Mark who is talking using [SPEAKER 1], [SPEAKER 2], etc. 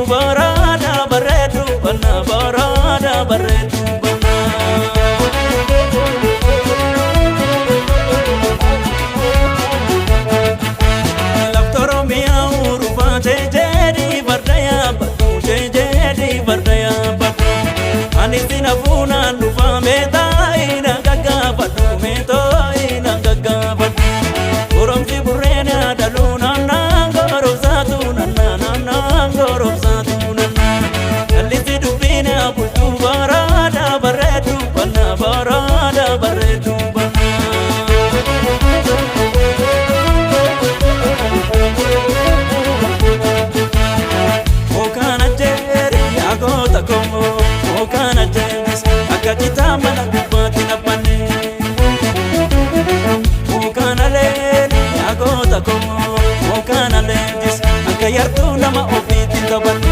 [SPEAKER 1] Waraana bareedu banna Waraana bareedu banna. Laftoro mi'a urufaa jejeeri bardaya batu jejeeri bardaya batu. Ani sina fuunaan dhufaa meetaayi gaggabadhu meetaayi gaggabadhu. Goromsi burreena dhaluu naannaan goromsaatu naannaan goromsaatu naannaan. Jallisii dubbiina bultuu Waraana bareedu banna Waraana bareedu banna. Okana jeeri yaagota komo okana jeeris akka kitaabana gubbaatti nabbanne. Okana leeni yaagota komo okana leenjis akka yartuu nama ofiitti taphanne.